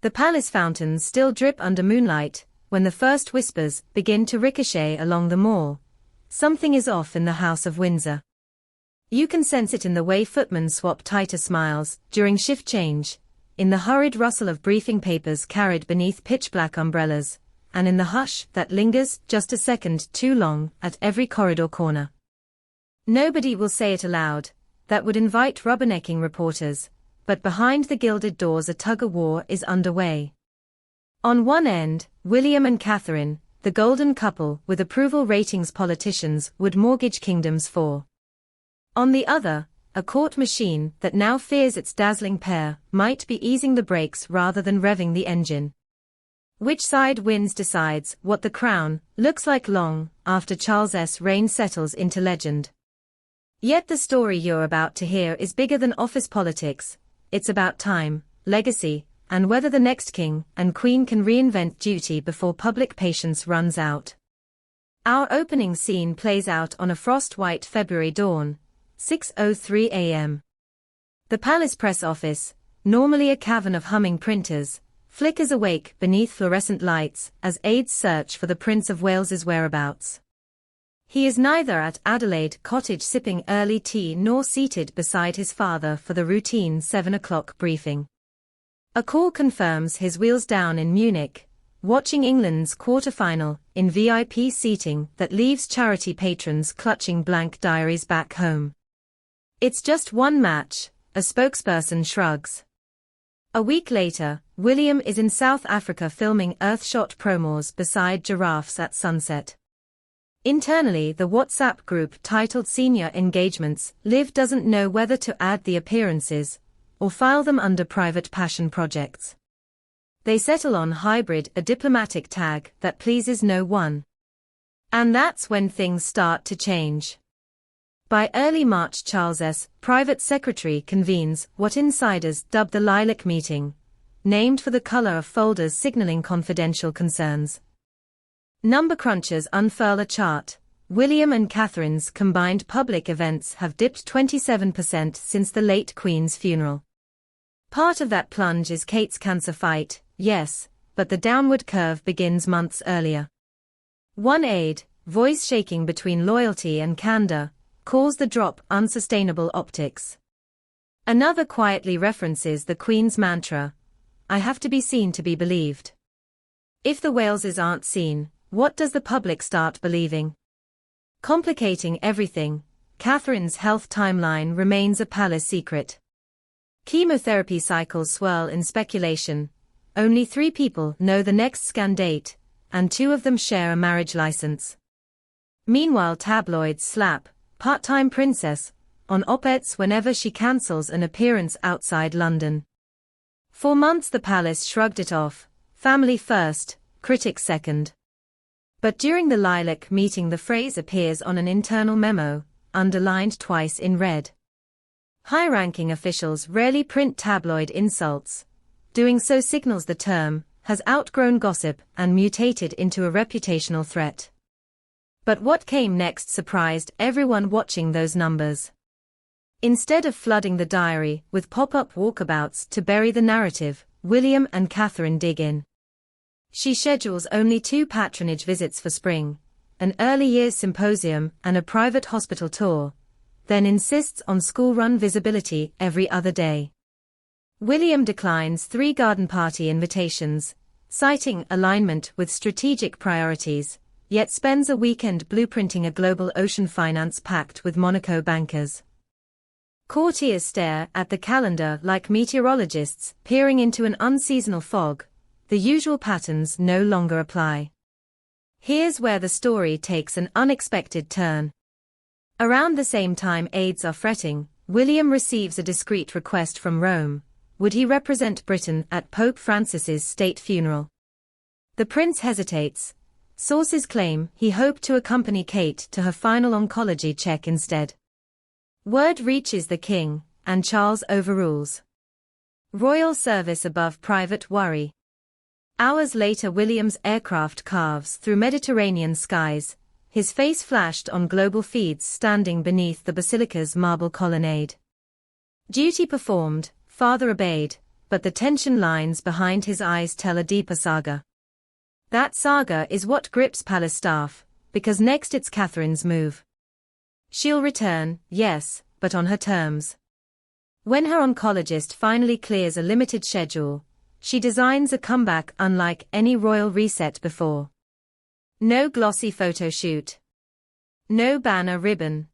The palace fountains still drip under moonlight, when the first whispers begin to ricochet along the mall. Something is off in the House of Windsor. You can sense it in the way footmen swap tighter smiles during shift change, in the hurried rustle of briefing papers carried beneath pitch-black umbrellas, and in the hush that lingers just a second too long at every corridor corner. Nobody will say it aloud, that would invite rubbernecking reporters, but behind the gilded doors a tug-of-war is underway. On one end, William and Catherine, the golden couple with approval ratings politicians would mortgage kingdoms for. On the other, a court machine that now fears its dazzling pair might be easing the brakes rather than revving the engine. Which side wins decides what the crown looks like long after Charles's reign settles into legend. Yet the story you're about to hear is bigger than office politics. It's about time, legacy, and whether the next king and queen can reinvent duty before public patience runs out. Our opening scene plays out on a frost-white February dawn, 6:03 a.m. The palace press office, normally a cavern of humming printers, flickers awake beneath fluorescent lights as aides search for the Prince of Wales's whereabouts. He is neither at Adelaide Cottage sipping early tea nor seated beside his father for the routine 7 o'clock briefing. A call confirms his wheels down in Munich, watching England's quarter-final in VIP seating that leaves charity patrons clutching blank diaries back home. It's just one match, a spokesperson shrugs. A week later, William is in South Africa filming Earthshot promos beside giraffes at sunset. Internally, the WhatsApp group titled Senior Engagements Liv doesn't know whether to add the appearances or file them under private passion projects. They settle on hybrid, a diplomatic tag that pleases no one. And that's when things start to change. By early March, Charles's private secretary convenes what insiders dub the lilac meeting, named for the color of folders signaling confidential concerns. Number crunchers unfurl a chart. William and Catherine's combined public events have dipped 27% since the late Queen's funeral. Part of that plunge is Kate's cancer fight, yes, but the downward curve begins months earlier. One aide, voice shaking between loyalty and candor, calls the drop unsustainable optics. Another quietly references the Queen's mantra, "I have to be seen to be believed." If the Waleses aren't seen, what does the public start believing? Complicating everything, Catherine's health timeline remains a palace secret. Chemotherapy cycles swirl in speculation. Only 3 people know the next scan date, and 2 of them share a marriage license. Meanwhile, tabloids slap part-time princess on op-eds whenever she cancels an appearance outside London. For months the palace shrugged it off, family first, critics second. But during the lilac meeting the phrase appears on an internal memo, underlined twice in red. High-ranking officials rarely print tabloid insults. Doing so signals the term has outgrown gossip and mutated into a reputational threat. But what came next surprised everyone watching those numbers. Instead of flooding the diary with pop-up walkabouts to bury the narrative, William and Catherine dig in. She schedules only 2 patronage visits for spring, an early years symposium and a private hospital tour, then insists on school-run visibility every other day. William declines 3 garden party invitations, citing alignment with strategic priorities, yet spends a weekend blueprinting a global ocean finance pact with Monaco bankers. Courtiers stare at the calendar like meteorologists peering into an unseasonal fog. The usual patterns no longer apply. Here's where the story takes an unexpected turn. Around the same time aides are fretting, William receives a discreet request from Rome. Would he represent Britain at Pope Francis's state funeral? The prince hesitates. Sources claim he hoped to accompany Kate to her final oncology check instead. Word reaches the king, and Charles overrules. Royal service above private worry. Hours later William's aircraft carves through Mediterranean skies, his face flashed on global feeds standing beneath the basilica's marble colonnade. Duty performed, father obeyed, but the tension lines behind his eyes tell a deeper saga. That saga is what grips palace staff, because next it's Catherine's move. She'll return, yes, but on her terms. When her oncologist finally clears a limited schedule, she designs a comeback unlike any royal reset before. No glossy photo shoot. No banner ribbon.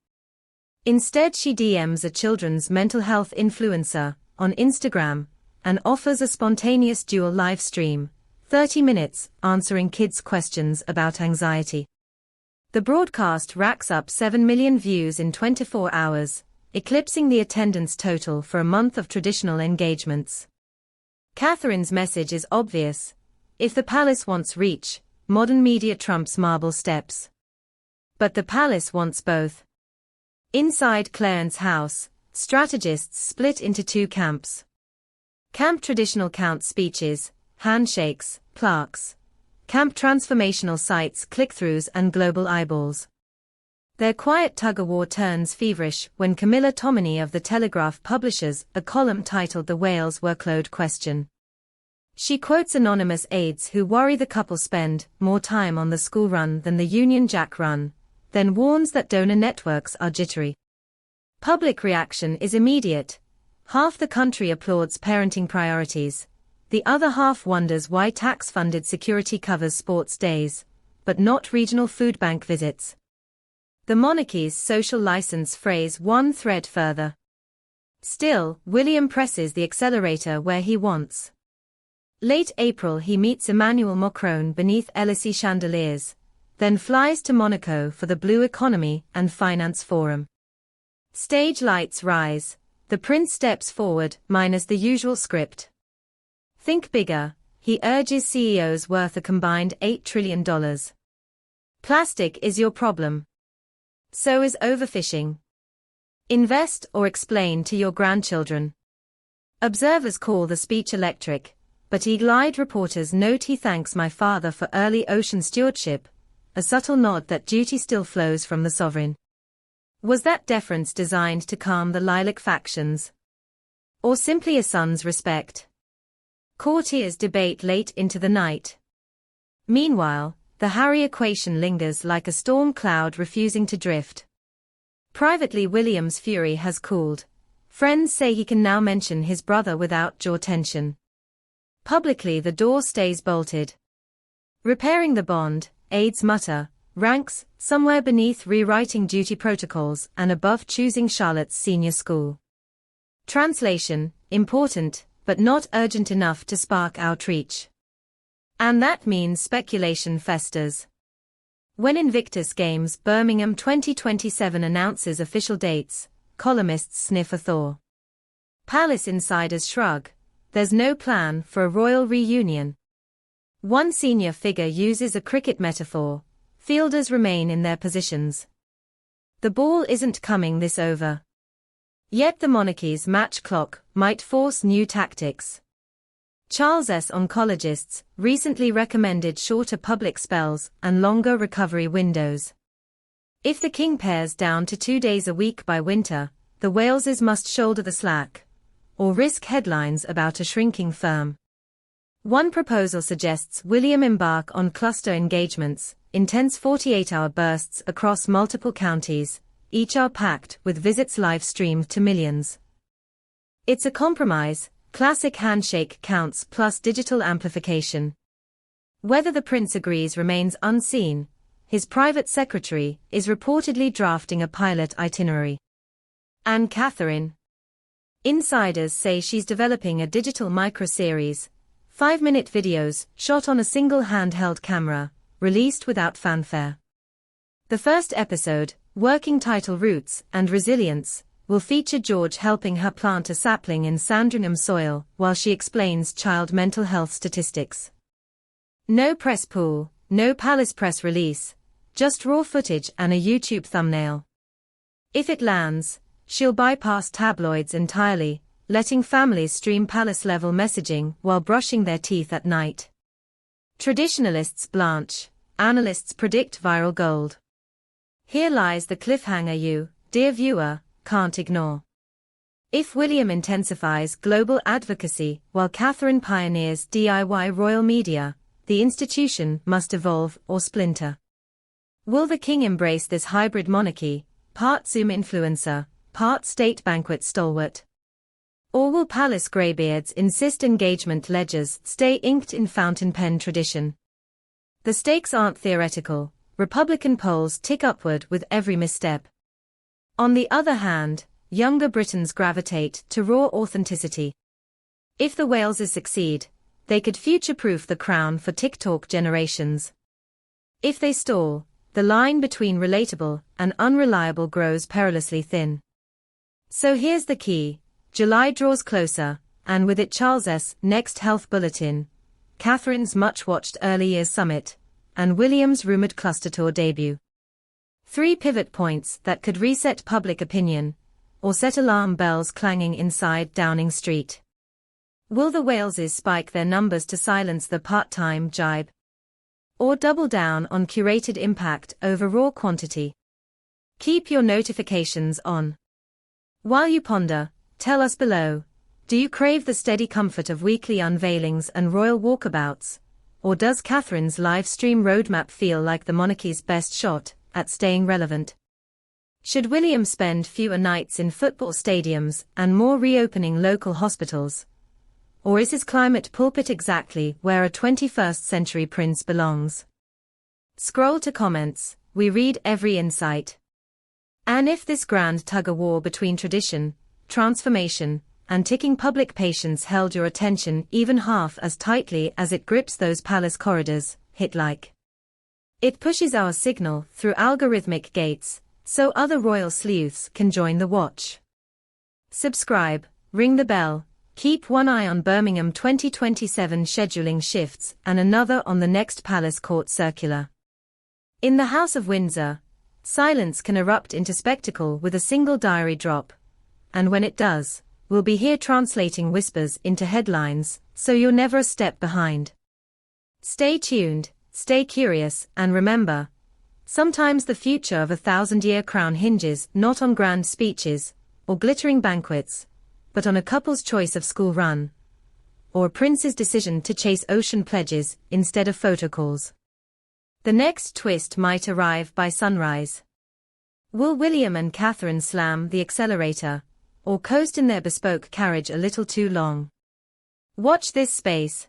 Instead, she DMs a children's mental health influencer on Instagram and offers a spontaneous dual live stream, 30 minutes, answering kids' questions about anxiety. The broadcast racks up 7 million views in 24 hours, eclipsing the attendance total for a month of traditional engagements. Catherine's message is obvious. If the palace wants reach, modern media trumps marble steps. But the palace wants both. Inside Clarence's house, strategists split into two camps. Camp traditional counts speeches, handshakes, plaques. Camp transformational sites, click-throughs and global eyeballs. Their quiet tug-of-war turns feverish when Camilla Tominey of The Telegraph publishes a column titled The Wales Workload Question. She quotes anonymous aides who worry the couple spend more time on the school run than the Union Jack run, then warns that donor networks are jittery. Public reaction is immediate. Half the country applauds parenting priorities. The other half wonders why tax-funded security covers sports days, but not regional food bank visits. The monarchy's social license frays one thread further. Still, William presses the accelerator where he wants. Late April he meets Emmanuel Macron beneath Elysee chandeliers, then flies to Monaco for the Blue Economy and Finance Forum. Stage lights rise, the prince steps forward, minus the usual script. Think bigger, he urges CEOs worth a combined $8 trillion. Plastic is your problem. So is overfishing. Invest or explain to your grandchildren. Observers call the speech electric, but eagle-eyed reporters note he thanks my father for early ocean stewardship, a subtle nod that duty still flows from the sovereign. Was that deference designed to calm the lilac factions? Or simply a son's respect? Courtiers debate late into the night. Meanwhile, the Harry equation lingers like a storm cloud refusing to drift. Privately, William's fury has cooled. Friends say he can now mention his brother without jaw tension. Publicly, the door stays bolted. Repairing the bond, aides mutter, ranks, somewhere beneath rewriting duty protocols and above choosing Charlotte's senior school. Translation, important, but not urgent enough to spark outreach. And that means speculation festers. When Invictus Games Birmingham 2027 announces official dates, columnists sniff a thaw. Palace insiders shrug. There's no plan for a royal reunion. One senior figure uses a cricket metaphor. Fielders remain in their positions. The ball isn't coming this over. Yet the monarchy's match clock might force new tactics. Charles's oncologists recently recommended shorter public spells and longer recovery windows. If the king pares down to 2 days a week by winter, the Waleses must shoulder the slack, or risk headlines about a shrinking firm. One proposal suggests William embark on cluster engagements, intense 48-hour bursts across multiple counties, each hour packed with visits live-streamed to millions. It's a compromise. Classic handshake counts plus digital amplification. Whether the prince agrees remains unseen. His private secretary is reportedly drafting a pilot itinerary. And Catherine? Insiders say she's developing a digital micro-series, 5-minute videos shot on a single handheld camera, released without fanfare. The first episode, working title Roots and Resilience, will feature George helping her plant a sapling in Sandringham soil while she explains child mental health statistics. No press pool, no palace press release, just raw footage and a YouTube thumbnail. If it lands, she'll bypass tabloids entirely, letting families stream palace-level messaging while brushing their teeth at night. Traditionalists blanch, analysts predict viral gold. Here lies the cliffhanger you, dear viewer, can't ignore. If William intensifies global advocacy while Catherine pioneers DIY royal media, the institution must evolve or splinter. Will the king embrace this hybrid monarchy, part Zoom influencer, part state banquet stalwart? Or will palace greybeards insist engagement ledgers stay inked in fountain pen tradition? The stakes aren't theoretical. Republican polls tick upward with every misstep. On the other hand, younger Britons gravitate to raw authenticity. If the Waleses succeed, they could future-proof the crown for TikTok generations. If they stall, the line between relatable and unreliable grows perilously thin. So here's the key. July draws closer, and with it Charles's next health bulletin, Catherine's much-watched early years summit, and William's rumored cluster tour debut. 3 pivot points that could reset public opinion, or set alarm bells clanging inside Downing Street. Will the Waleses spike their numbers to silence the part-time jibe? Or double down on curated impact over raw quantity? Keep your notifications on. While you ponder, tell us below, do you crave the steady comfort of weekly unveilings and royal walkabouts? Or does Catherine's live stream roadmap feel like the monarchy's best shot at staying relevant? Should William spend fewer nights in football stadiums and more reopening local hospitals? Or is his climate pulpit exactly where a 21st century prince belongs? Scroll to comments, we read every insight. And if this grand tug-of-war between tradition, transformation, and ticking public patience held your attention even half as tightly as it grips those palace corridors, hit like. It pushes our signal through algorithmic gates, so other royal sleuths can join the watch. Subscribe, ring the bell, keep one eye on Birmingham 2027 scheduling shifts and another on the next palace court circular. In the House of Windsor, silence can erupt into spectacle with a single diary drop. And when it does, we'll be here translating whispers into headlines, so you're never a step behind. Stay tuned, stay curious, and remember, sometimes the future of a 1,000-year crown hinges not on grand speeches or glittering banquets, but on a couple's choice of school run, or a prince's decision to chase ocean pledges instead of photo calls. The next twist might arrive by sunrise. Will William and Catherine slam the accelerator, or coast in their bespoke carriage a little too long? Watch this space.